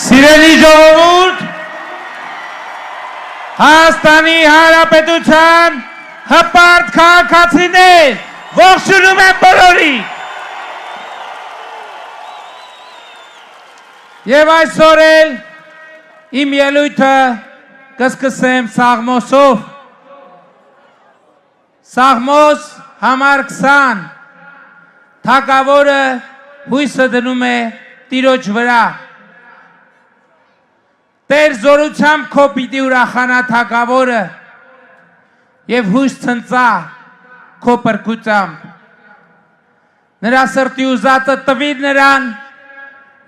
Սիրելի ժողովուրդ, Հայաստանի Հանրապետության հպարտ քաղաքացիներ, ողջունում եմ բոլորին։ Եվ այսօր էլ իմ ելույթը կսկսեմ Սաղմոսով։ Սաղմոս համար 20 թագավորը հույսը դնում է Տիրոջ վրա։ Տեր զորությամբ քո պիտի ուրախանա թագավորը եւ հույս ցնծա քո պրկությամբ։ Նրա սրտի ուզածը տվիր նրան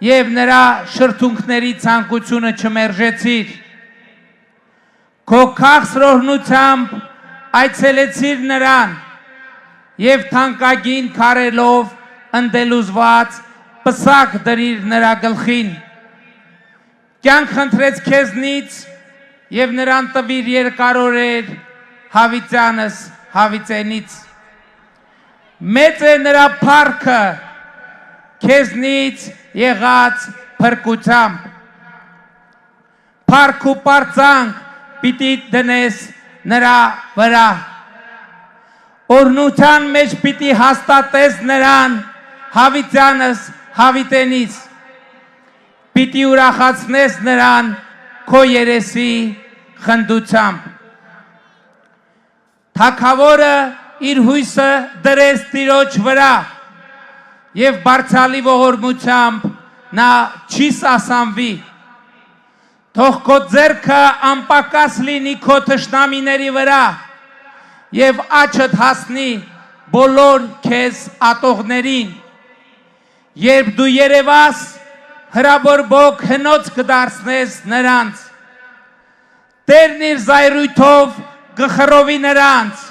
եւ նրա շրթունքների ցանկությունը չմերժեցիր։ Քո քաղցրօրհնությամբ այցելեցիր նրան եւ թանկագին քարելով ընդելուզված պսակ դրիր նրա գլխին։ Կյանք խնդրեց քեզնից եւ նրան տվիր երկարորեր հավիտյանս հավիտենից։ Մեծ է նրա փառքը քեզնից եղած փրկությամբ։ Փառք ու պարծանք պիտի դնես նրա վրա։ Օրհնության մեջ պիտի հաստատես նրան հավիտյանս հավիտենից։ Պիտի ուրախացնես նրան քո երեսի խնդությամբ։ Թագավորը իր հույսը դրեց Տիրոջ վրա եւ բարձրալի ողորմությամբ նա չի սասանվի։ Թող քո ձեռքը անպակաս լինի քո թշնամիների վրա եւ աչքդ հասնի բոլոր քեզ ատողներին։ Երբ դու երևաս, հրաբորբոք հնոց կդարձնես նրանց։ Տերն իր զայրույթով կխռովի նրանց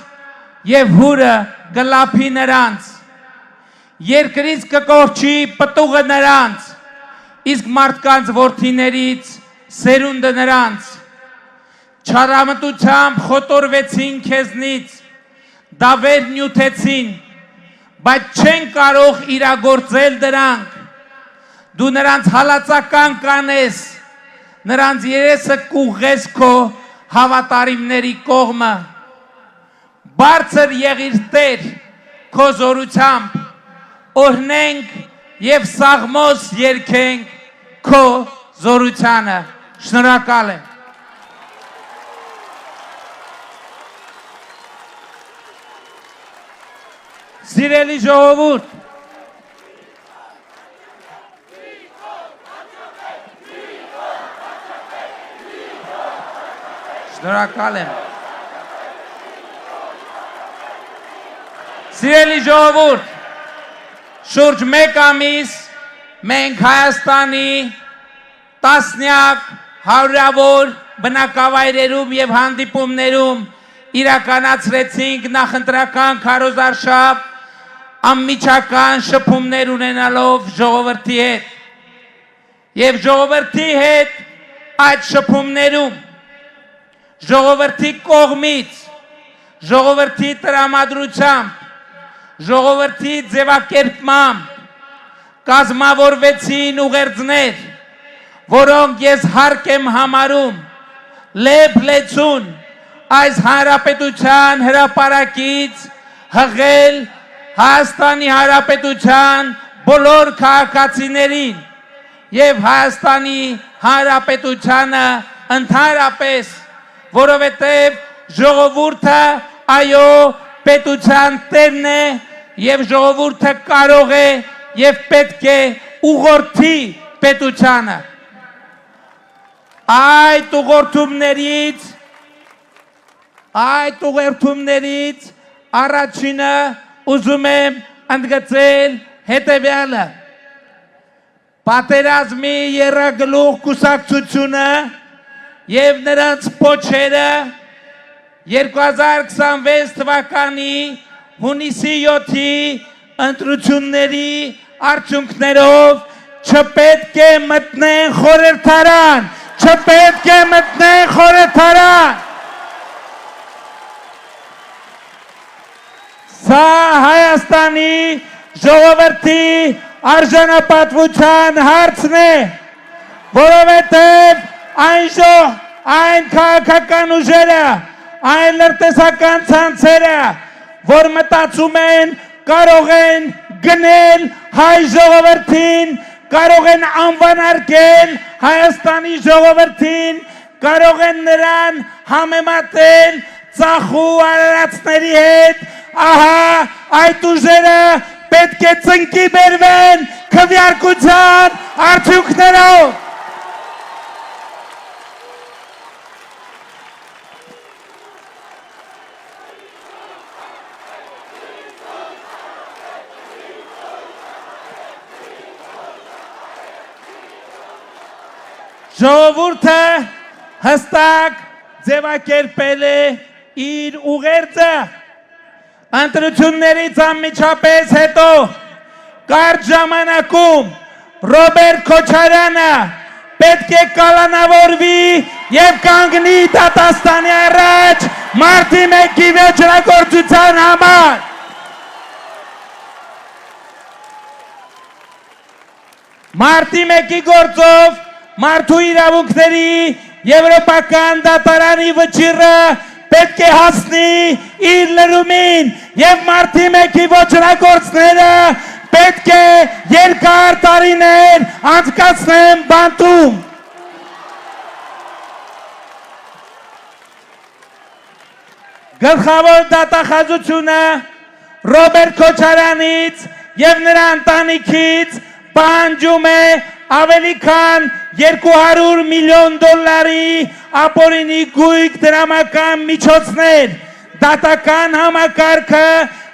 եւ հուրը կլափի նրանց։ Երկրից կկորչի պտուղը նրանց, իսկ մարդկանց որդիներից սերունդը նրանց։ Չարամտությամբ խոտորվեցին քեզնից, դավեր նյութեցին, բայց չեն կարող իրագործել դրանք։ Դու նրանց հալածական կանես, նրանց երեսը կուղես քո հավատարիմների կողմը։ Բարձր եղիր Տեր քո զորությամբ, օրհնենք եւ սաղմոս երգենք քո զորությանը։ Շնորհակալ եմ։ Սիրելի ժողովուրդ, շնորհակալ եմ։ Սիրելի ժողովուրդ, շուրջ մեկ ամիս մենք Հայաստանի տասնյակ հարյուրավոր բնակավայրերում եւ հանդիպումներում իրականացրեցինք նախընտրական քարոզարշավ անմիջական շփումներ ունենալով ժողովրդի հետ։ Եվ ժողովրդի հետ այդ շփումներում ժողովրդի կողմից, ժողովրդի տրամադրությամբ, ժողովրդի ձևակերպմամբ կազմավորվեցին ուղերձներ, որոնք ես հարկ եմ համարում լեփ լեցուն այս հանրապետության հրապարակից հղել Հայաստանի Հանրապետության բոլոր քաղաքացիներին եւ Հայաստանի Հանրապետությանը ընդհանրապես, որովհետեւ ժողովուրդը այո պետության տերն է եւ ժողովուրդը կարող է եւ պետք է ուղղորդի պետությանը։ Այդ ուղղորդումներից առաջինը ուզում եմ ընդգծել հետևյալը. պատերազմի եռագլուխ կուսակցությունը եւ նրանց փոչերը 2026 թվականի հունիսի 7-ի ընտրությունների արդյունքներով չպետք է մտնեն խորհրդարան, չպետք է մտնեն խորհրդարան։ Սա Հայաստանի ժողովրդի արժանապատվության հարցն է, որովհետև այն քաղաքական ուժերը, այն լրտեսական ցանցերը, որ մտածում են կարող են գնել հայ ժողովրդին, կարող են անվանարկել Հայաստանի ժողովրդին, կարող են նրան համեմատել ծախու արարածների հետ, ահա այդ ուժերը պետք է ծնկի բերվեն քվեարկության արդյունքներով։ Ժողովուրդը հստակ ձևակերպել է իր ուղերձը, ընտրություններից անմիջապես հետո կարճ ժամանակում Ռոբերտ Քոչարյանը պետք է կալանավորվի եւ կանգնի դատաստանի առաջ մարտի 1-ի վեճրագործության համար։ Մարտի 1-ի գործով մարդու իրավունքների Եվրոպական դատարանի վճիռը պետք է հասնի իր լրումին եւ մարտի 1-ի ոչրագործները պետք է երկար տարիներ անցկացնեն բանտում։ Գլխավոր դատախազությունը Ռոբերտ Քոչարյանից եւ նրա ընտանիքից պահանջում է ավելի քան 200 միլիոն դոլարի ապօրինի գույք դրամական միջոցներ, դատական համակարգը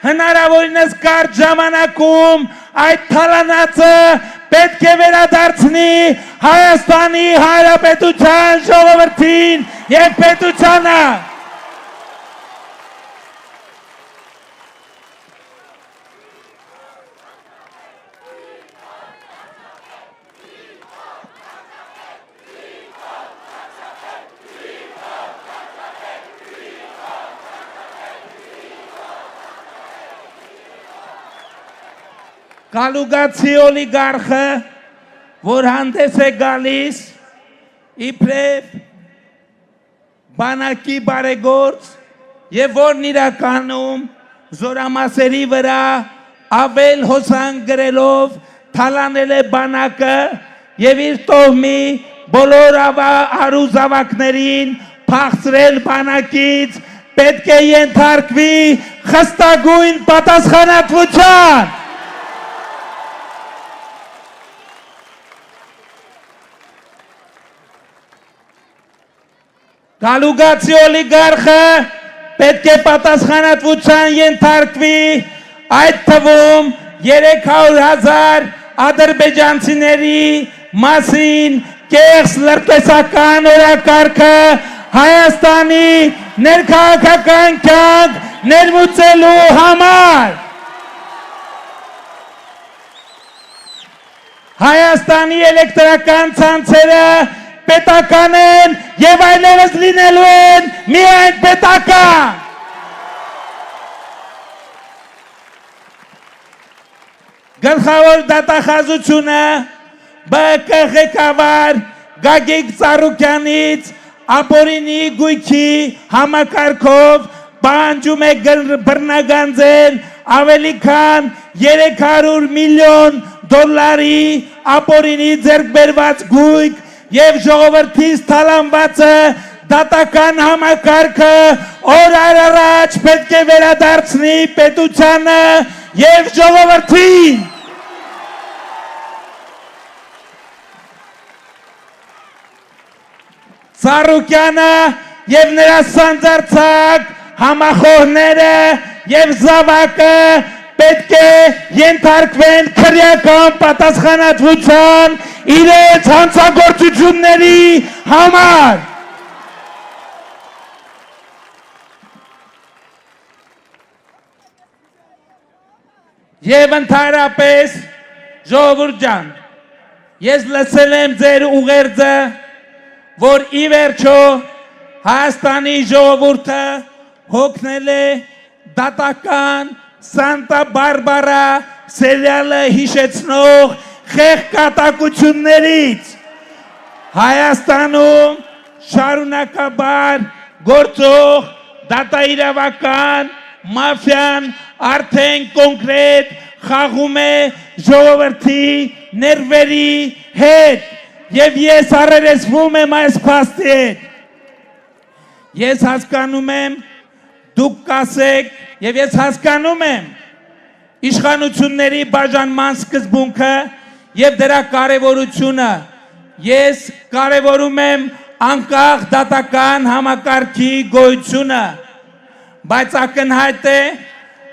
հնարավորինս կարճ ժամանակում այդ թալանածը պետք է վերադարձնի Հայաստանի Հանրապետության ժողովրդին եւ պետությանը։ Կալուգացի օլիգարխը, որ հանդես է գալիս իբրև բանակի բարեգործ եւ որն իրականում զորամասերի վրա ավել հոսանք գրելով թալանել է բանակը եւ իր տոհմի բոլոր արուզավակներին փախցրել բանակից, պետք է ենթարկվի խստագույն պատասխանատվության։ Կալուգացի օլիգարխը պետք է պատասխանատվության ենթարկվի, այդ թվում 300,000 ադրբեջանցիների մասին կեղծ լրտեսական օրակարգը Հայաստանի ներքաղաքական կյանք ներմուծելու համար։ Հայաստանի էլեկտրական ցանցերը պետական են եւ այլևս լինելու են միայն պետական։ Գլխավոր դատախազությունը ԲԿ ղեկավար Գագիկ Ծառուկյանից ապօրինի գույքի համակարգով պահանջում է բռնագանձել ավելի քան 300 միլիոն դոլարի ապօրինի ձեռքբերված գույք եւ ժողովրդից թալանվածը դատական համակարգը օր առաջ պետք է վերադարձնի պետությանը եւ ժողովրդին։ Ծառուկյանը եւ նրա սանձարձակ համախոհները եւ զավակը պետք է ենթարկվեն քրեական պատասխանատվության իրենց հանցագործությունների համար։ Եվ ընդհանրապես ժողովուրդ ջան, ես լսել եմ ձեր ուղերձը, որ ի վերջո Հայաստանի ժողովուրդը հոգնել է դատական Սանտա Բարբարա սերիալը հիշեցնող խեղճ կատակություններից, Հայաստանում շարունակաբար գործող դատաիրավական մաֆիան արդեն կոնկրետ խաղում է ժողովրդի ներվերի հետ եւ ես առերեսվում եմ այս փաստի հետ։ Ես հասկանում եմ դուք կասեք եւ ես հասկանում եմ իշխանությունների բաժանման սկզբունքը եւ դրա կարեւորությունը։ Ես կարևորում եմ անկախ դատական համակարգի գոյությունը, բայց ակնհայտ է,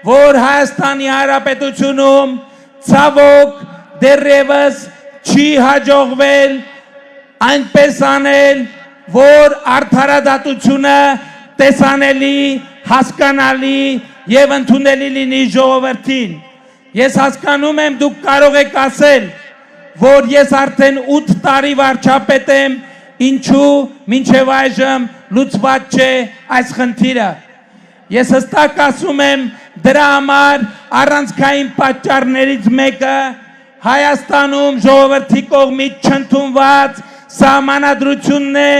որ Հայաստանի Հանրապետությունում ցավոք դեռևս չի հաջողվել այնպես անել, որ արդարադատությունը տեսանելի, հասկանալի եւ ընդունելի լինի ժողովրդին։ Ես հասկանում եմ դուք կարող եք ասել, որ ես արդեն 8 տարի վարչապետ եմ, ինչու մինչև այժմ լուծված չէ այս խնդիրը։ Ես հստակ ասում եմ դրա համար առանցքային պատճառներից մեկը Հայաստանում ժողովրդի կողմից չընդունված սահմանադրությունն է,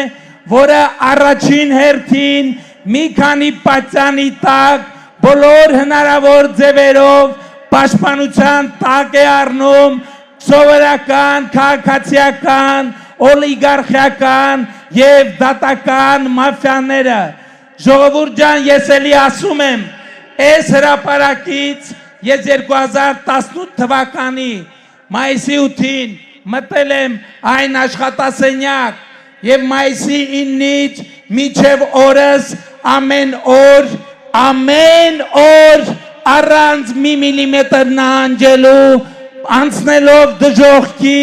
որը առաջին հերթին մի քանի պատճանի տակ բոլոր հնարավոր ձևերով պաշտպանության տակ է առնում սովորական, քաղաքացիական, օլիգարխիական եւ դատական մաֆիաները։ Ժողովուրդ ջան, ես էլի ասում եմ, այս հրապարակից ես 2018 թվականի մայիսի 8-ին մտել եմ այն աշխատասենյակ եւ մայիսի 9-ից մինչեւ օրս ամեն օր առանց մի միլիմետր նահանջելու անցնելով դժոխքի,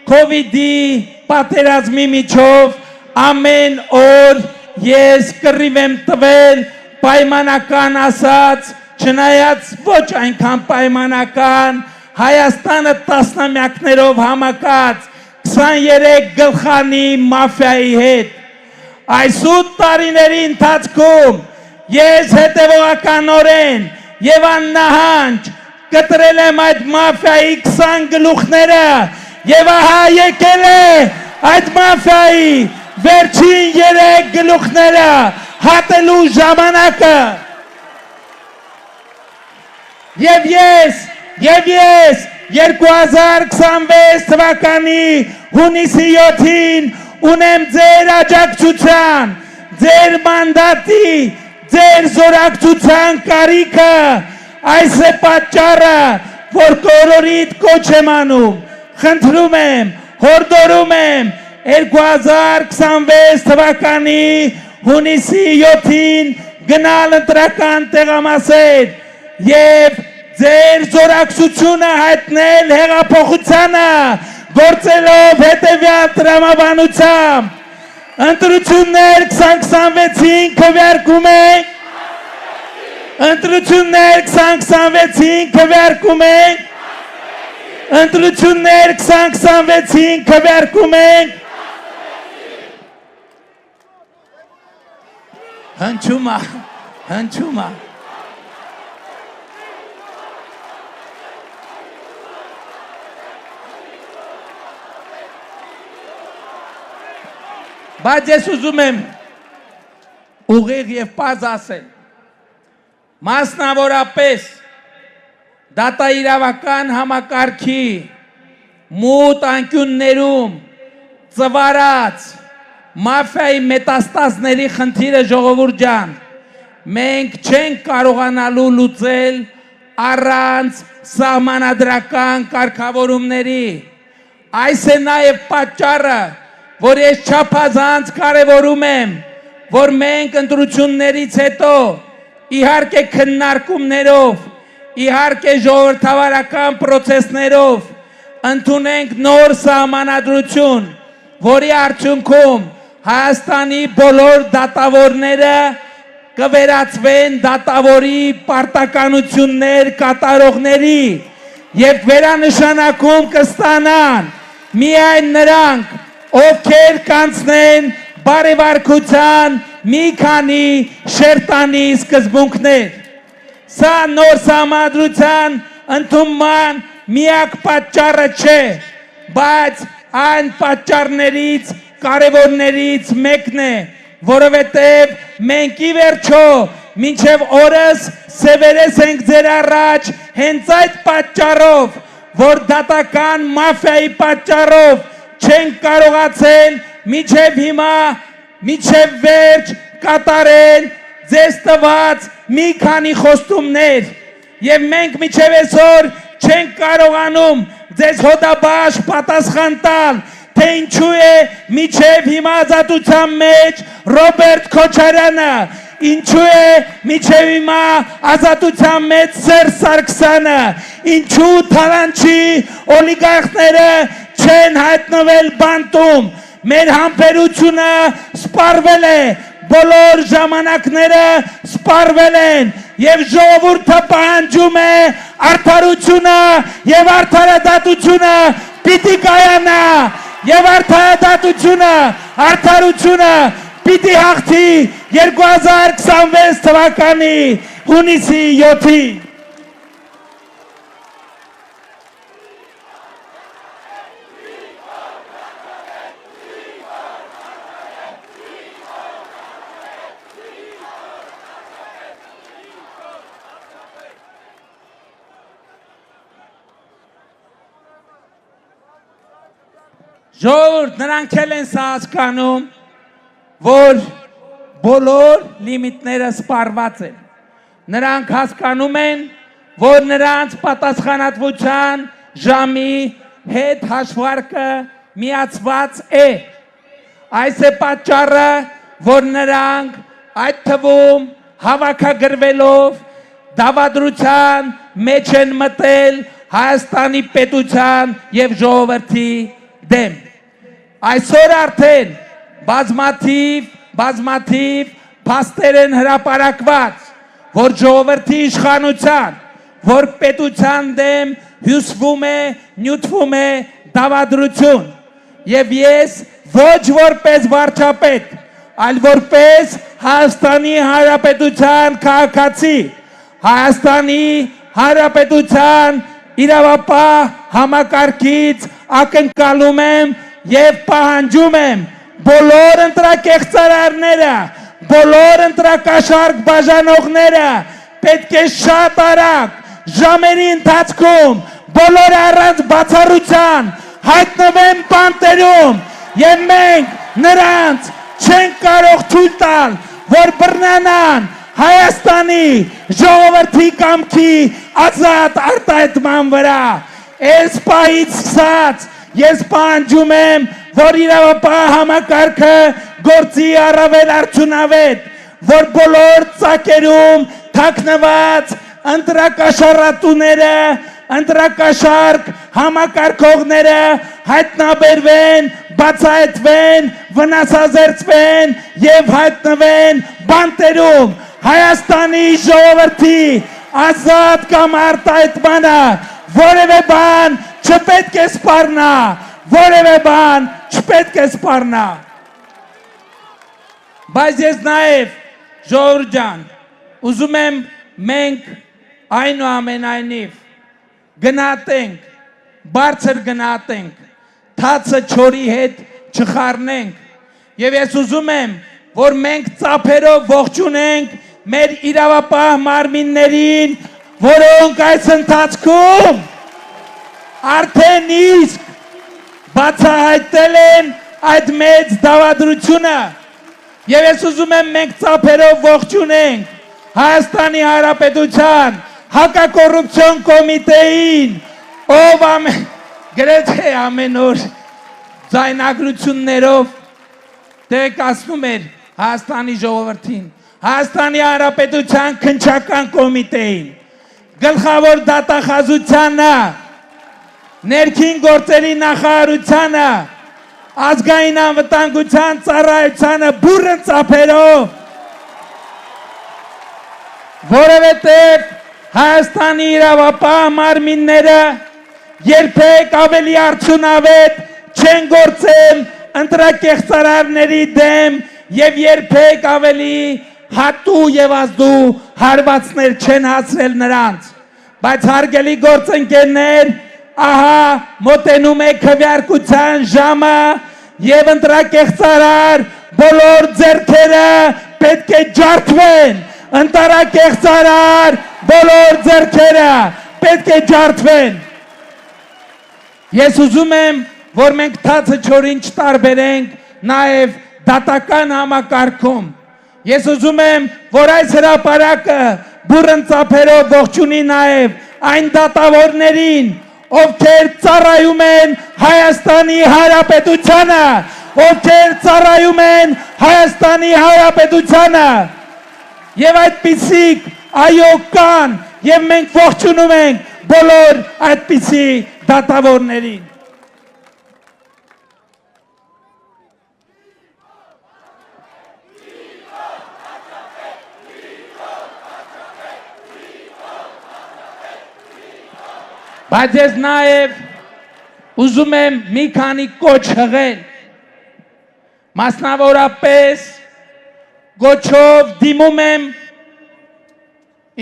կովիդի, պատերազմի միջով ամեն օր ես կռիվ եմ տվել պայմանական ասած, չնայած ոչ այնքան պայմանական, Հայաստանը տասնամյակներով համակած 23 գլխանի մաֆիայի հետ։ Այս 8 տարիների ընթացքում ես հետևողականորեն եւ աննահանջ կտրել եմ այդ մաֆիայի 20 գլուխները եւ ահա եկել է այդ մաֆիայի վերջին 3 գլուխները հատելու ժամանակը։ Եվ ես 2026 թվականի հունիսի 7-ին ունեմ ձեր աջակցության, ձեր մանդատի, ձեր զորակցության կարիքը։ Այս է պատճառը, որ կորորիդ կոչ եմ անում, խնդրում եմ, հորդորում եմ 2026 թվականի հունիսի 7-ին գնալ ընտրական տեղամասեր եւ ձեր զորակցությունը հայտնել հեղափոխությանը գործելով հետևյալ տրամաբանությամբ ընտրություններ 2026-ին քվեարկում ենք ընտրություններ 2026-ին քվեարկում ենք ընտրություններ 2026-ին քվեարկում ենք հնչումա բայց ես ուզում եմ ուղիղ եւ պարզ ասել մասնավորապես դատաիրավական համակարգի մութ անկյուններում ծվարած մաֆիայի մետաստազների խնդիրը ժողովուրդ ջան մենք չենք կարողանալու լուծել առանց սահմանադրական կարգավորումների այս է նաեւ պատճառը որ ես չափազանց կարևորում եմ որ մենք ընտրություններից հետո իհարկե քննարկումներով իհարկե ժողովրդավարական պրոցեսներով ընդունենք նոր սահմանադրություն, որի արդյունքում Հայաստանի բոլոր դատավորները կվերածվեն դատավորի պարտականություններ կատարողների եւ վերանշանակում կստանան միայն նրանք, ովքեր կանցնեն բարեվարկության մի քանի շերտանի սկզբունքներ։ Սա նոր սահմանադրության ընդունման միակ պատճառը չէ, բայց այն պատճառներից կարևորներից մեկն է, որովհետև մենք ի վերջո մինչև օրս սևերես ենք ձեր առաջ հենց այդ պատճառով, որ դատական մաֆիայի պատճառով չենք կարողացել մինչև հիմա, մինչև վերջ կատարել ձեզ տված մի քանի խոստումներ եւ մենք մինչև այսօր չենք կարողանում ձեզ հոդաբաշխ պատասխան տալ, թե ինչու է մինչև հիմա ազատության մեջ Ռոբերտ Քոչարյանը, ինչու է մինչև հիմա ազատության մեջ Սերժ Սարգսյանը, ինչու Թալանչի օլիգարխները չեն հայտնվել բանտում, մեր համբերությունը սպառվել է, բոլոր ժամանակները սպառվել են եւ ժողովուրդը պահանջում է արդարությունը եւ արդարադատությունը պիտի կայանա եւ արդարությունը պիտի հաղթի 2026 թվականի հունիսի 7-ին Ժողովուրդ, նրանք էլ են սա հասկանում, որ բոլոր լիմիտները սպառված են։ Նրանք հասկանում են, որ նրանց պատասխանատվության ժամի հետ հաշվարկը միացված է։ Այս է պատճառը, որ նրանք այդ թվում հավաքագրվելով դավադրության մեջ են մտել Հայաստանի պետության եւ ժողովրդի դեմ։ Այսօր արդեն բազմաթիվ փաստեր են հրապարակված, որ ժողովրդի իշխանության, որ պետության դեմ հյուսվում է, նյութվում է դավադրություն։ Եվ ես ոչ որպես վարչապետ, այլ որպես Հայաստանի Հանրապետության քաղաքացի, Հայաստանի Հանրապետության իրավապահ համակարգից ակնկալում եմ եւ պահանջում եմ բոլոր ընտրակեղծարարները, բոլոր ընտրակաշարք բաժանողները պետք է շատ արագ ժամերի ընթացքում բոլորը առանց բացառության հայտնվեն բանտերում եւ մենք նրանց չենք կարող թույլ տալ, որ բռնանան Հայաստանի ժողովրդի կամքի ազատ արտահայտման վրա։ Այս պահից սկսած ես պահանջում եմ, որ իրավապահ համակարգը գործի առավել արդյունավետ, որ բոլոր ծակերում թաքնված ընտրակաշառատուները, ընտրակաշարք համակարգողները հայտնաբերվեն, բացահայտվեն, վնասազերծվեն եւ հայտնվեն բանտերում Հայաստանի ժողովրդի ազատ կամ արտահայտմանը որևէ բան չպետք է սպառնա, որևէ բան չպետք է սպառնա։ Բայց ես նաև ժողովուրդ ջան, ուզում եմ մենք այնուամենայնիվ գնահատենք, բարձր գնահատենք, թացը չորի հետ չխառնենք եւ ես ուզում եմ, որ մենք ծափերով ողջունենք մեր իրավապահ մարմիններին, որոնք այս ընթացքում արդեն իսկ բացահայտել են այդ մեծ դավադրությունը եւ ես ուզում եմ մենք ծափերով ողջունենք Հայաստանի Հանրապետության հակակոռուպցիոն կոմիտեին, ով գրեթե ամեն օր ձայնագրություններով տեղեկացնում էր Հայաստանի ժողովրդին, Հայաստանի Հանրապետության քննչական կոմիտեին, գլխավոր դատախազությանը, ներքին գործերի նախարարությանը, ազգային անվտանգության ծառայությանը բուռն ծափերով, որովհետև Հայաստանի իրավապահ մարմինները երբեք ավելի արդյունավետ չեն գործել ընտրակեղծարարների դեմ եւ երբեք ավելի հատու եւ ազդու հարվածներ չեն հասրել նրանց, բայց հարգելի գործընկերներ, ահա մոտենում է քվեարկության ժամը եւ ընտրակեղծարար բոլոր ձեռքերը պետք է ջարդվեն, ընտրակեղծարար բոլոր ձեռքերը պետք է ջարդվեն։ Ես ուզում եմ, որ մենք թացը չորին չտարբերենք նաև դատական համակարգում։ Ես ուզում եմ, որ այս հրապարակը բուռն ծափերով ողջունի նաև այն դատավորներին, ովքեր ծառայում են Հայաստանի Հանրապետությանը, ովքեր ծառայում են Հայաստանի Հանրապետությանը։ Եվ այդպիսիք այո կան, եւ մենք ողջունում ենք բոլոր այդպիսի դատավորներին։ Բայց ես նաև ուզում եմ մի քանի կոչ հղել, մասնավորապես գոչով դիմում եմ,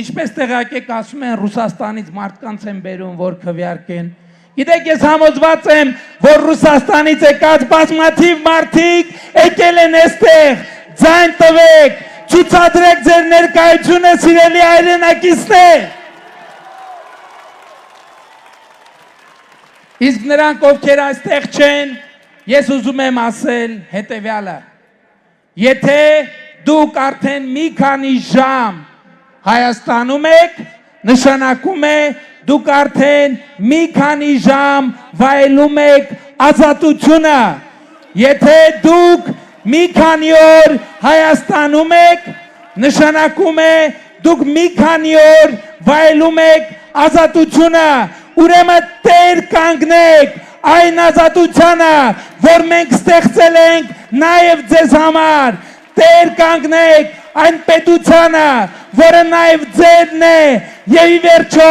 ինչպես տեղյակ ասում են Ռուսաստանից մարդկանց են բերում, որ քվեարկեն։ Գիտեք, ես համոզված եմ, որ Ռուսաստանից եկած բազմաթիվ մարդիկ եկել են այստեղ, ձայն տվեք, ցուցադրեք ձեր ներկայությունը, սիրելի հայրենակիցներ։ Իսկ նրանք, ովքեր այստեղ չեն, ես ուզում եմ ասել հետևյալը. Եթե դուք արդեն մի քանի ժամ Հայաստանում եք, նշանակում է դուք արդեն մի քանի ժամ վայելում եք ազատությունը։ Եթե դուք մի քանի օր Հայաստանում եք, նշանակում է դուք մի քանի օր վայելում եք ազատությունը։ Ուրեմն տեր կանգնեք այն ազատությանը, որ մենք ստեղծել ենք նաև ձեզ համար, տեր կանգնեք այն պետությանը, որը նաև ձերն է, եւ ի վերջո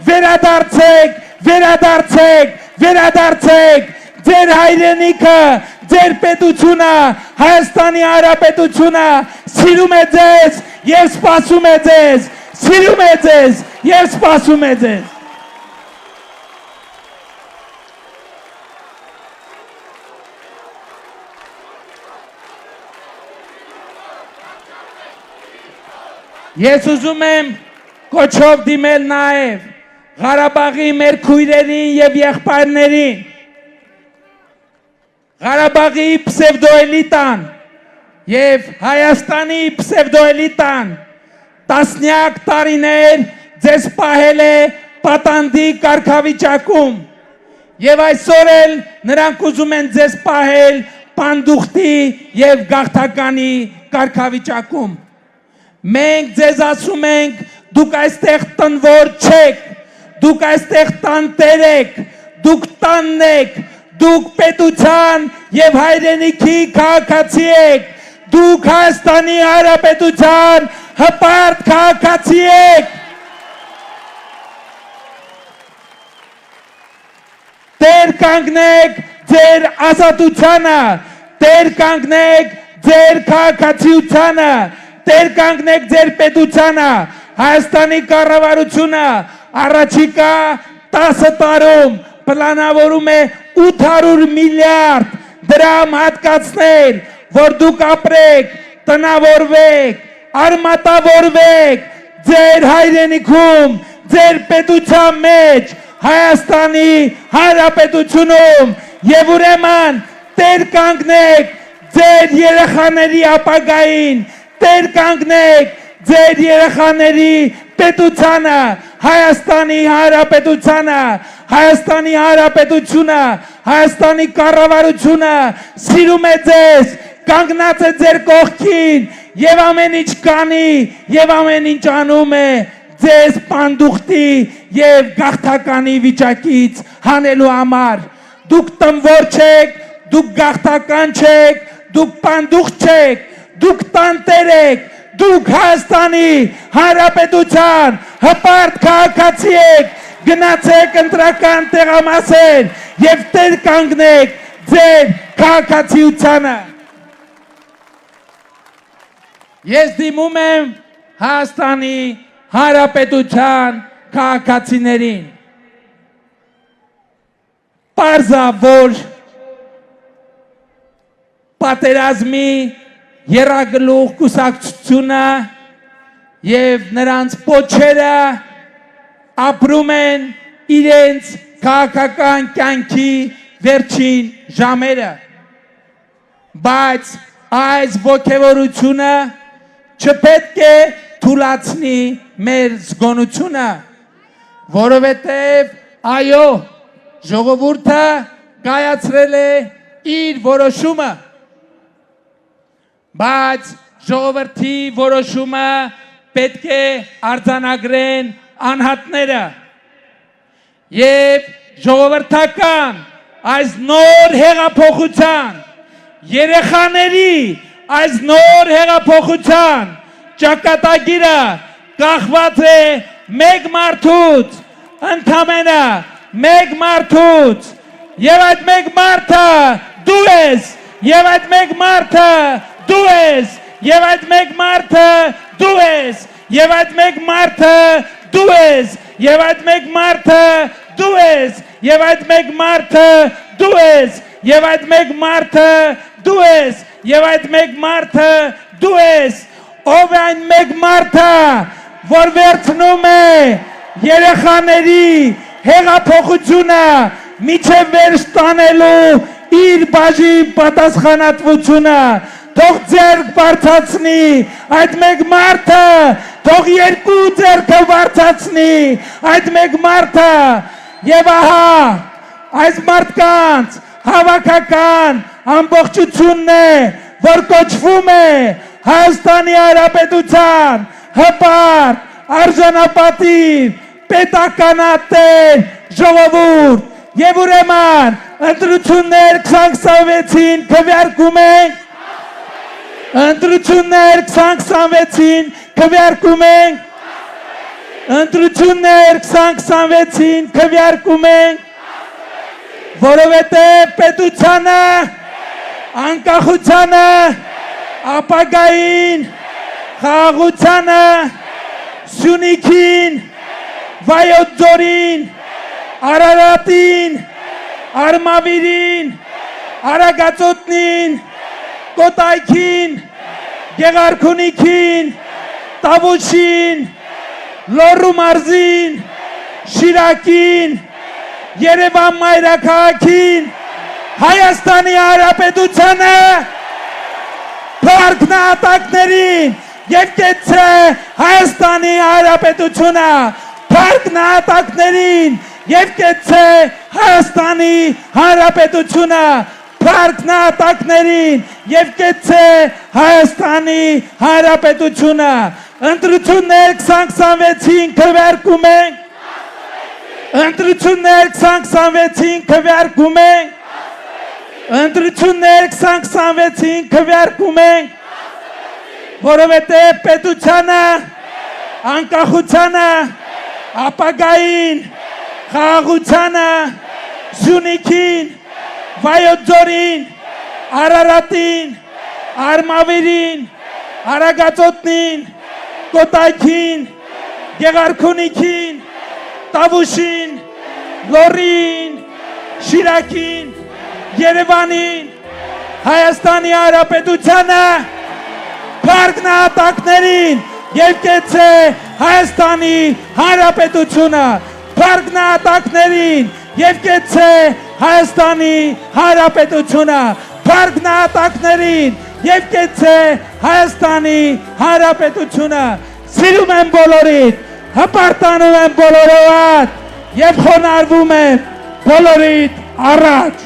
վերադարձեք, վերադարձեք, վերադարձեք ձեր հայրենիքը, ձեր պետությունը, Հայաստանի Հանրապետությունը սիրում է ձեզ եւ սպասում է ձեզ, սիրում է ձեզ եւ սպասում է ձեզ։ Ես ուզում եմ կոչով դիմել նաև Ղարաբաղի մեր քույրերին եւ եղբայրներին, Ղարաբաղի պսևդոէլիտան եւ Հայաստանի պսևդոէլիտան տասնյակ տարիներ ձեզ պահել է պատանդի կարգավիճակում եւ այսօր էլ նրանք ուզում են ձեզ պահել պանդուխտի եւ գաղթականի կարգավիճակում։ Մենք ձեզ ասում ենք, դուք այստեղ տնվոր չեք, դուք այստեղ տանտեր եք, դուք տանն եք, դուք պետության եւ հայրենիքի քաղաքացի եք, դուք Հայաստանի Հանրապետության հպարտ քաղաքացի եք։ Տեր կանգնեք ձեր ազատությանը, տեր կանգնեք ձեր քաղաքացիությանը, տեր կանգնեք ձեր պետությանը, Հայաստանի կառավարությունը առաջիկա 10 տարում պլանավորում է 800 միլիարդ դրամ հատկացնել, որ դուք ապրեք, տնավորվեք, արմատավորվեք ձեր հայրենիքում, ձեր պետության մեջ, Հայաստանի Հանրապետությունում եւ ուրեմն տեր կանգնեք ձեր երեխաների ապագային, տեր կանգնեք ձեր երեխաների պետությանը, Հայաստանի Հանրապետությանը, Հայաստանի Հանրապետությունը, Հայաստանի կառավարությունը սիրում է ձեզ, կանգնած է ձեր կողքին եւ ամեն ինչ կանի եւ ամեն ինչ անում է ձեզ պանդուխտի եւ գաղթականի վիճակից հանելու համար։ Դուք տնվոր չեք, դուք գաղթական չեք, դուք պանդուխտ չեք, դուք տանտեր եք, դուք Հայաստանի Հանրապետության հպարտ քաղաքացի եք, գնացեք ընտրական տեղամասեր եւ տեր կանգնեք ձեր քաղաքացիությանը։ Ես դիմում եմ Հայաստանի Հանրապետության քաղաքացիներին։ պարզավոր պատերազմի երագլուխ կուսակցությունը և նրանց պոչերը ապրում են իրենց քաղաքական կյանքի վերջին ժամերը, բայց այս ոգևորությունը չպետք է թուլացնի մեր զգոնությունը, որովհետև այո, ժողովուրդը կայացրել է իր որոշումը, բայց ժողովրդի որոշումը պետք է արձանագրեն անհատները և ժողովրդական այս նոր հեղափոխության, երեխաների այս նոր հեղափոխության ճակատագիրը կախված է մեկ մարդուց, ընդամենը մեկ մարդուց, և այդ մեկ մարդը դու ես, և այդ մեկ մարդը դու ես, և այդ մեկ մարդը դու ես, և այդ մեկ մարդը դու ես, և այդ մեկ մարդը դու ես, և այդ մեկ մարդը դու ես, և այդ մեկ մարդը դու ես, և այդ մեկ մարդը դու ես, ով է այն մեկ մարդը, որ վերցնում է երեխաների հեղափոխությունը միջև վերջ տանելու իր բաժին պատասխանատվությունը, թող ձեռք բարձրացնի այդ մեկ մարդը, թող երկու ձեռքը բարձրացնի այդ մեկ մարդը, և ահա այս մարդկանց հավաքական ամբողջությունն է, որ կոչվում է Հայաստանի Հանրապետության հպարտ, արժանապատիվ, պետականատեր ժողովուրդ, և ուրեմն ընտրություններ 2026-ին քվեարկում ենք, ընտրություններ 2026-ին քվեարկում ենք, ընտրություններ 2026-ին քվեարկում ենք, որովհետև պետությանը, անկախությանը, ապագային, խաղաղությանը, Սյունիքին, Վայոց ձորին, Արարատին, Արմավիրին, Արագածոտնին, Կոտայքին, Գեղարքունիքին, Տավուշին, Լոռու մարզին, Շիրակին, Երևան մայրաքաղաքին, Հայաստանի Հանրապետությանը, փառք նահատակներին և կեցցե Հայաստանի Հանրապետությունը, փառք նահատակներին և կեցցե Հայաստանի Հանրապետությունը, փառք նահատակներին և կեցցե Հայաստանի Հանրապետությունը, ընտրություններ 2026-ին քվեարկում ենք, ընտրություններ 2026-ին քվեարկում ենք, ընտրություններ 2026-ին քվեարկում ենք, որովհետև պետությանը, անկախությանը, ապագային, խաղաղությանը, Սյունիքին, Վայոց ձորին, Արարատին, Արմավիրին, Արագածոտնին, Կոտայքին, Գեղարքունիքին, Տավուշին, Լոռին, Շիրակին, Երևանին, Հայաստանի Հանրապետությանը, փառք նահատակներին և կեցցե Հայաստանի Հանրապետությունը, փառք նահատակներին և կեցցե Հայաստանի Հանրապետությունը, փառք նահատակներին և կեցցե Հայաստանի Հանրապետությունը, սիրում եմ բոլորիդ, հպարտանում եմ բոլորովդ և խոնարհվում եմ բոլորիդ առաջ։